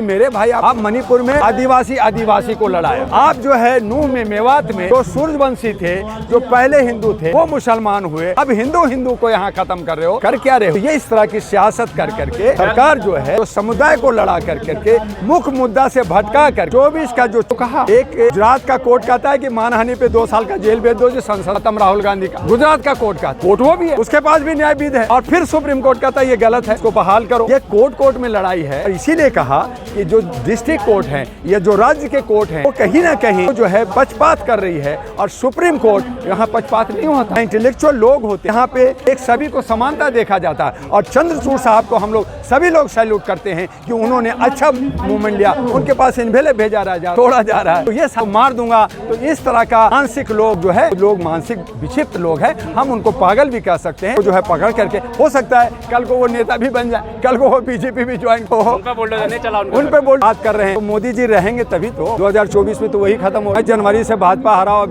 मेरे भाई आप मणिपुर में आदिवासी को लड़ाया। आप जो है नूह में मेवात में जो सूर्यवंशी थे, जो पहले हिंदू थे, वो मुसलमान हुए। अब हिंदू को यहाँ खत्म कर रहे हो, कर क्या रहे हो? ये इस तरह की सियासत कर करके सरकार जो है तो समुदाय को लड़ा कर करके मुख्य मुद्दा से भटका कर 24 का जो कहा, एक गुजरात का कोर्ट कहता है कि मानहानि पे 2 साल का जेल भेज दो, जो संसद खत्म राहुल गांधी का, गुजरात का कोर्ट वो भी है, उसके पास भी न्यायविद है। और फिर सुप्रीम कोर्ट कहता है ये गलत है, इसको बहाल करो। ये कोर्ट में लड़ाई है। इसीलिए कहा कि जो डिस्ट्रिक्ट कोर्ट है या जो राज्य के कोर्ट हैं, वो कहीं ना कहीं जो है पक्षपात कर रही है। और सुप्रीम कोर्ट यहाँ पक्षपात नहीं होता, इंटेलेक्चुअल लोग होते हैं यहाँ पे, एक सभी को समानता देखा जाता है। और चंद्रचूड़ साहब को हम लोग सभी लोग सैल्यूट करते हैं कि उन्होंने अच्छा मूवमेंट लिया। उनके पास इन्वेले भेजा रहा, तोड़ा जा रहा है, तो ये सब मार दूंगा। तो इस तरह का मानसिक लोग जो है, लोग मानसिक विक्षिप्त लोग हैं, हम उनको पागल भी कह सकते हैं। जो है पकड़ करके, हो सकता है कल को वो नेता भी बन जाए, कल को वो बीजेपी भी ज्वाइन हो, उन पे बोल बात कर रहे हैं। तो मोदी जी रहेंगे तभी तो 2024 में तो वही खत्म होगा। जनवरी से भाजपा हरा हो।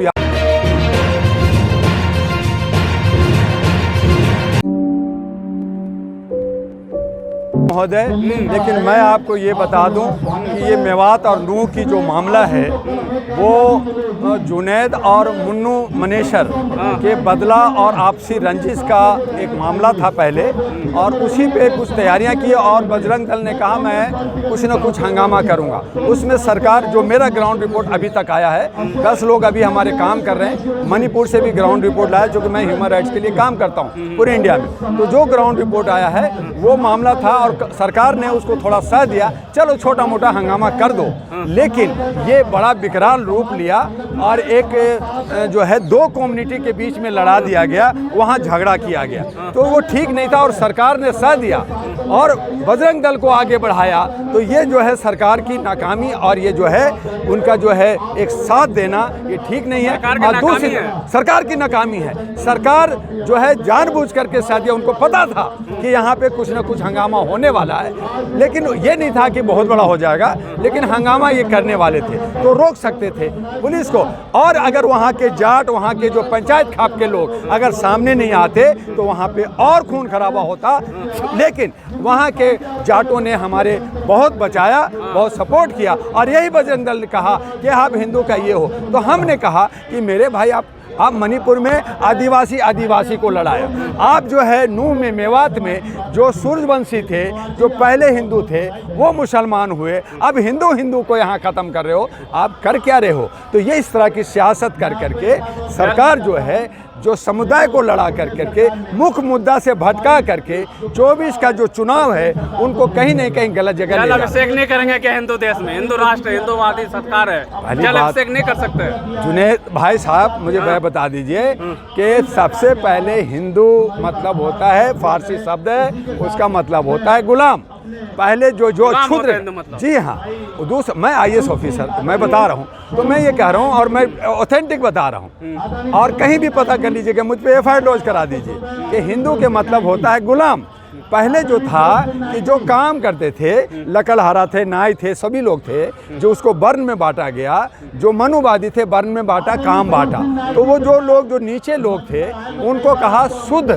महोदय, लेकिन मैं आपको ये बता दूं कि ये मेवात और नूह की जो मामला है वो जुनैद और मुन्नू मनेसर के बदला और आपसी रंजिश का एक मामला था पहले, और उसी पे कुछ तैयारियां की और बजरंग दल ने कहा मैं कुछ न कुछ हंगामा करूंगा। उसमें सरकार, जो मेरा ग्राउंड रिपोर्ट अभी तक आया है, 10 लोग अभी हमारे काम कर रहे हैं। मणिपुर से भी ग्राउंड रिपोर्ट लाया, जो कि मैं ह्यूमन राइट्स के लिए काम करता हूँ पूरे इंडिया में। तो जो ग्राउंड रिपोर्ट आया है वो मामला था और सरकार ने उसको थोड़ा सह दिया, चलो छोटा मोटा हंगामा कर दो। लेकिन ये बड़ा विकराल रूप लिया और एक जो है 2 कम्युनिटी के बीच में लड़ा दिया गया, वहाँ झगड़ा किया गया, तो वो ठीक नहीं था और सरकार ने सह दिया और बजरंग दल को आगे बढ़ाया। तो ये जो है सरकार की नाकामी और ये जो है उनका जो है एक साथ देना, ये ठीक नहीं है। और दूसरी सरकार की नाकामी है, सरकार जो है जानबूझ करके सह दिया। उनको पता था कि यहाँ पे कुछ ना कुछ हंगामा होने वाला है, लेकिन ये नहीं था कि बहुत बड़ा हो जाएगा, लेकिन हंगामा ये करने वाले थे तो रोक सकते थे पुलिस को। और अगर वहाँ के जाट, वहाँ के जो पंचायत खाप के लोग अगर सामने नहीं आते तो वहाँ पे और खून खराबा होता। लेकिन वहाँ के जाटों ने हमारे बहुत बचाया, बहुत सपोर्ट किया। और यही बजरंग दल ने कहा कि आप हिंदू का ये हो, तो हमने कहा कि मेरे भाई आप मणिपुर में आदिवासी को लड़ाया। आप जो है नूह में मेवात में जो सूर्यवंशी थे, जो पहले हिंदू थे, वो मुसलमान हुए। अब हिंदू को यहाँ खत्म कर रहे हो, आप कर क्या रहे हो? तो ये इस तरह की सियासत कर करके सरकार जो है जो समुदाय को लड़ा कर करके मुख्य मुद्दा से भटका करके 24 का जो चुनाव है उनको कहीं नहीं कहीं गलत जगह ले अभिषेक नहीं करेंगे क्या हिंदू देश में? हिंदू राष्ट्र, हिंदूवादी सरकार है, अभिषेक नहीं कर सकते? जुनैद भाई साहब, मुझे वह बता दीजिए कि सबसे पहले हिंदू मतलब होता है, फारसी शब्द है, उसका मतलब होता है गुलाम। पहले जो क्षुद्र, मतलब। जी हाँ, दूसरा मैं IAS ऑफिसर, मैं बता रहा हूँ, तो मैं ये कह रहा हूँ और मैं ऑथेंटिक बता रहा हूँ। और कहीं भी पता कर लीजिएगा, मुझ पे FIR लॉन्च करा दीजिए कि हिंदू के मतलब होता है गुलाम। पहले जो था कि जो काम करते थे, लकड़हारा थे, नाई थे, सभी लोग थे, जो उसको वर्ण में बांटा गया। जो मनुवादी थे वर्ण में बांटा, काम बांटा। तो वो जो लोग जो नीचे लोग थे उनको कहा शुद्ध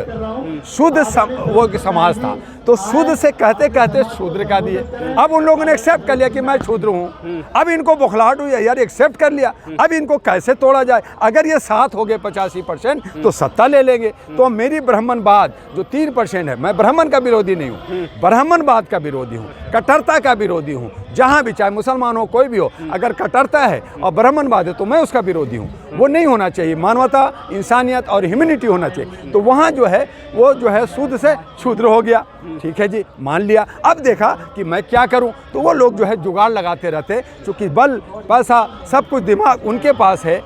वो समाज था। तो शुद्ध से कहते कहते शूद्र का दिए। अब उन लोगों ने एक्सेप्ट कर लिया कि मैं शूद्र हूँ। अब इनको बुखलाहट हुई है, यार एक्सेप्ट कर लिया, अब इनको कैसे तोड़ा जाए? अगर ये 7 हो गए 85% तो सत्ता ले लेंगे। तो मेरी ब्राह्मणवाद जो 3% है, मैं ब्राह्मण का विरोधी नहीं हूँ, ब्राह्मणवाद का विरोधी हूँ, कट्टरता का विरोधी हूँ। जहाँ भी, चाहे मुसलमान हो, कोई भी हो, अगर कट्टरता है और ब्राह्मणवाद है तो मैं उसका विरोधी हूँ। वो नहीं होना चाहिए, मानवता, इंसानियत और ह्यूमैनिटी होना चाहिए। तो वहाँ जो है वो जो है शुद्ध से शूद्र हो गया। ठीक है जी, मान लिया। अब देखा कि मैं क्या करूं, तो वो लोग जो है जुगाड़ लगाते रहते, क्योंकि बल, पैसा, सब कुछ दिमाग उनके पास है।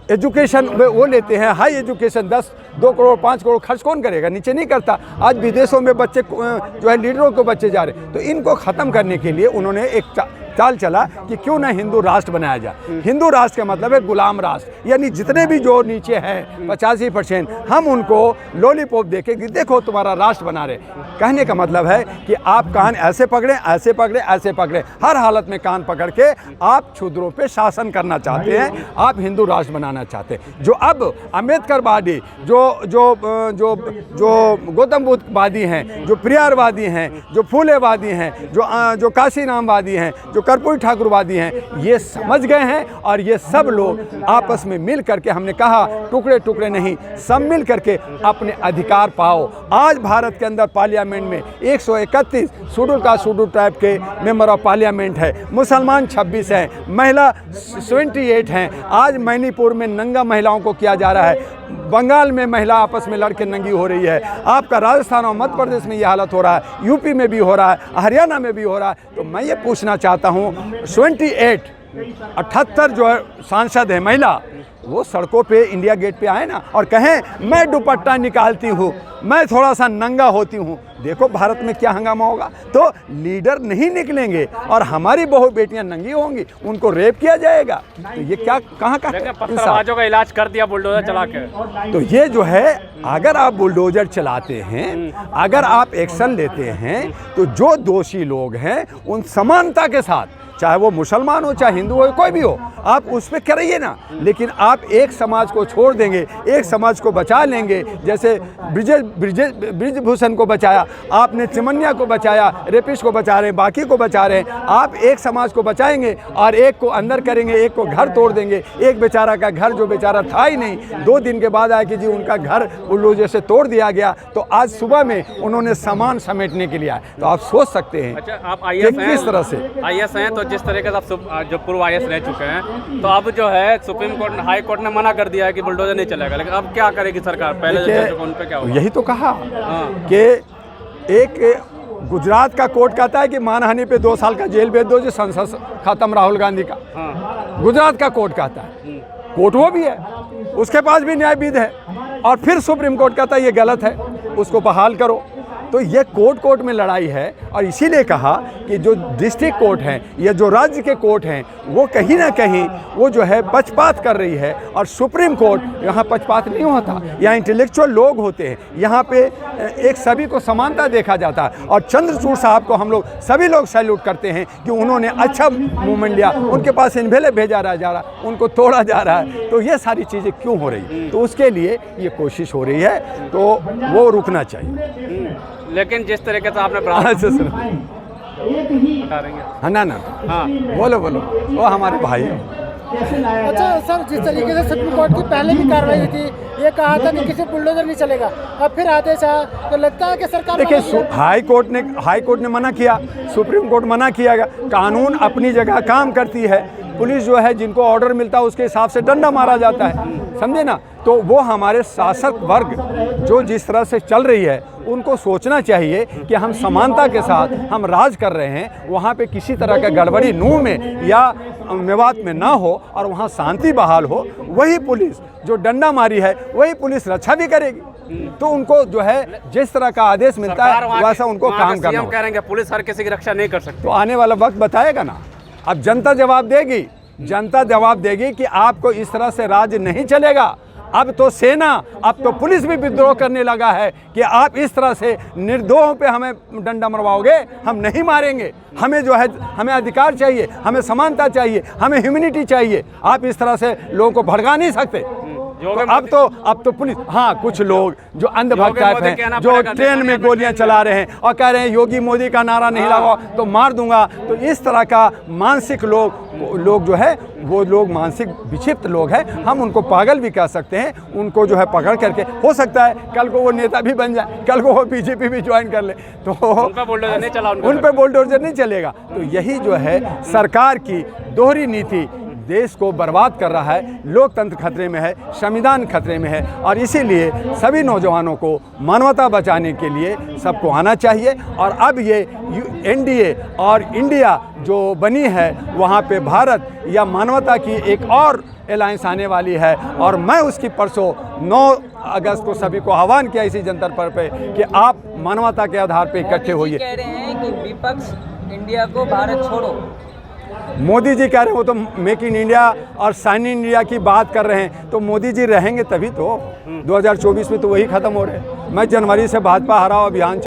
एजुकेशन वो लेते हैं, हाई एजुकेशन, 2 करोड़ 5 करोड़ खर्च कौन करेगा? नीचे नहीं करता। आज विदेशों में बच्चे जो है लीडरों को बच्चे जा रहे, तो इनको ख़त्म करने के लिए उन्होंने एक चाल चला कि क्यों ना हिंदू राष्ट्र बनाया जाए। हिंदू राष्ट्र का मतलब है गुलाम राष्ट्र, यानी जितने भी जो नीचे हैं 85% हम उनको लॉलीपॉप देके कि देखो तुम्हारा राष्ट्र बना रहे। कहने का मतलब है कि आप कान ऐसे पकड़े, ऐसे पकड़े, ऐसे पकड़े, हर हालत में कान पकड़ के आप शूद्रों पे शासन करना चाहते हैं, आप हिंदू राष्ट्र बनाना चाहते हैं। जो अब अम्बेडकरवादी, जो जो जो जो गौतम बुद्धवादी हैं, जो प्रियारवादी हैं, जो फूलेवादी हैं, जो काशी नामवादी हैं, जो कर्पूरी ठाकुरवादी हैं, ये समझ गए हैं और ये सब लोग आपस में मिल करके, हमने कहा टुकड़े टुकड़े नहीं, सब मिल करके अपने अधिकार पाओ। आज भारत के अंदर पार्लियामेंट में 131 शेड्यूल कास्ट शेड्यूल ट्राइब के मेंबर ऑफ पार्लियामेंट है, मुसलमान 26 हैं, महिला 78 हैं। आज मणिपुर में नंगा महिलाओं को किया जा रहा है, बंगाल में महिला आपस में लड़के नंगी हो रही है, आपका राजस्थान और मध्य प्रदेश में ये हालत हो रहा है, यूपी में भी हो रहा है, हरियाणा में भी हो रहा है। तो मैं ये पूछना चाहता हूँ 78 जो सांसद है महिला, वो सड़कों पे इंडिया गेट पे आए ना और कहें मैं दुपट्टा निकालती हूँ, मैं थोड़ा सा नंगा होती हूँ, देखो भारत में क्या हंगामा होगा। तो लीडर नहीं निकलेंगे और हमारी बहू बेटियां नंगी होंगी, उनको रेप किया जाएगा। तो ये क्या, कहाँ का पत्थरबाजों का इलाज कर दिया बुलडोजर चला के। तो ये जो है, अगर आप बुलडोजर चलाते हैं, अगर आप एक्शन लेते हैं, तो जो दोषी लोग हैं उन समानता के साथ, चाहे वो मुसलमान हो, चाहे हिंदू हो, कोई भी हो, आप उस पर करिए ना। लेकिन आप एक समाज को छोड़ देंगे, एक समाज को बचा लेंगे। जैसे ब्रिजभूषण को बचाया आपने, चिमनिया को बचाया, रेपिस्ट को बचा रहे हैं, बाकी को बचा रहे हैं। आप एक समाज को बचाएंगे और एक को अंदर करेंगे, एक को घर तोड़ देंगे। एक बेचारा का घर जो बेचारा था ही नहीं, 2 दिन के बाद आया कि जी उनका घर बुलडोजर से तोड़ दिया गया, तो आज सुबह में उन्होंने सामान समेटने के लिए आए। तो आप सोच सकते हैं। अच्छा, आप IAS हैं, किस तरह से IAS हैं, तो जिस तरीके से आप जो पूर्व IAS रह चुके हैं, तो अब जो है सुप्रीम कोर्ट, हाई कोर्ट ने मना कर दिया है कि बुलडोजर नहीं चलेगा, लेकिन अब क्या करेगी सरकार? पहले जो उन पे क्या होगा? यही तो कहा कि एक गुजरात का कोर्ट कहता है कि मानहानि पे 2 साल का जेल भेज दो, जो संसद खत्म राहुल गांधी का। गुजरात का कोर्ट कहता है, कोर्ट वो भी है, उसके पास भी न्यायविद है, और फिर सुप्रीम कोर्ट कहता है ये गलत है, उसको बहाल करो। तो ये कोर्ट में लड़ाई है। और इसीलिए कहा कि जो डिस्ट्रिक्ट कोर्ट हैं या जो राज्य के कोर्ट हैं, वो कहीं ना कहीं वो जो है पक्षपात कर रही है, और सुप्रीम कोर्ट यहाँ पक्षपात नहीं होता। यहाँ इंटेलेक्चुअल लोग होते हैं, यहाँ पे एक सभी को समानता देखा जाता है। और चंद्रचूड़ साहब को हम लोग सभी लोग सैल्यूट करते हैं कि उन्होंने अच्छा मूवमेंट लिया। उनके पास इन्वेले भेजा जा रहा, उनको तोड़ा जा रहा है। तो ये सारी चीज़ें क्यों हो रही? तो उसके लिए ये कोशिश हो रही है, तो वो रुकना चाहिए। लेकिन जिस तरीके से आपने बता देंगे, हाँ ना हाँ बोलो वो हमारे भाई। अच्छा सर, जिस तरीके से सुप्रीम कोर्ट की पहले भी कार्रवाई थी, ये कहा था कि किसी बुलडोजर नहीं चलेगा, अब फिर आदेश आया, तो लगता है कि सरकार, देखिए हाई कोर्ट ने मना किया, सुप्रीम कोर्ट मना किया गया। कानून अपनी जगह काम करती है, पुलिस जो है जिनको ऑर्डर मिलता है उसके हिसाब से डंडा मारा जाता है, समझे ना। तो वो हमारे शासक वर्ग जो जिस तरह से चल रही है, उनको सोचना चाहिए कि हम समानता के साथ हम राज कर रहे हैं, वहाँ पे किसी तरह का गड़बड़ी नूह में या मेवात में ना हो, और वहाँ शांति बहाल हो। वही पुलिस जो डंडा मारी है, वही पुलिस रक्षा भी करेगी। तो उनको जो है जिस तरह का आदेश मिलता है वैसा उनको काम करना। कह रहे हैं पुलिस हर किसी की रक्षा नहीं कर सकती। तो आने वाला वक्त बताएगा ना। अब जनता जवाब देगी, जनता जवाब देगी कि आपको इस तरह से राज्य नहीं चलेगा। अब तो सेना, अब तो पुलिस भी विद्रोह करने लगा है कि आप इस तरह से निर्दोषों पे हमें डंडा मरवाओगे, हम नहीं मारेंगे। हमें जो है, हमें अधिकार चाहिए, हमें समानता चाहिए, हमें ह्यूमैनिटी चाहिए। आप इस तरह से लोगों को भड़का नहीं सकते। तो अब तो पुलिस, हाँ कुछ लोग जो अंधभक्त टाइप हैं, जो ट्रेन में गोलियां चला रहे हैं और कह रहे हैं योगी मोदी का नारा नहीं लगाओ तो मार दूंगा। तो इस तरह का मानसिक लोग जो है, वो लोग मानसिक विक्षिप्त लोग हैं। हम उनको पागल भी कह सकते हैं। उनको जो है पकड़ करके, हो सकता है कल को वो नेता भी बन जाए, कल को वो बीजेपी भी ज्वाइन कर ले, तो उन पर बुलडोजर नहीं चलेगा। तो यही जो है सरकार की दोहरी नीति देश को बर्बाद कर रहा है। लोकतंत्र खतरे में है, संविधान खतरे में है, और इसीलिए सभी नौजवानों को मानवता बचाने के लिए सबको आना चाहिए। और अब ये NDA और इंडिया जो बनी है, वहाँ पे भारत या मानवता की एक और अलायंस आने वाली है। और मैं उसकी परसों 9 अगस्त को सभी को आह्वान किया इसी जंतर पर पे कि आप मानवता के आधार पर इकट्ठे होइए। कह रहे हैं कि विपक्ष इंडिया को भारत छोड़ो, मोदी जी कह रहे हैं, वो तो मेक इन इंडिया और साइन इन इंडिया की बात कर रहे हैं, तो मोदी जी रहेंगे तभी तो 2024 में तो वही खत्म हो रहे हैं। मैं जनवरी से भाजपा हराओ अभियान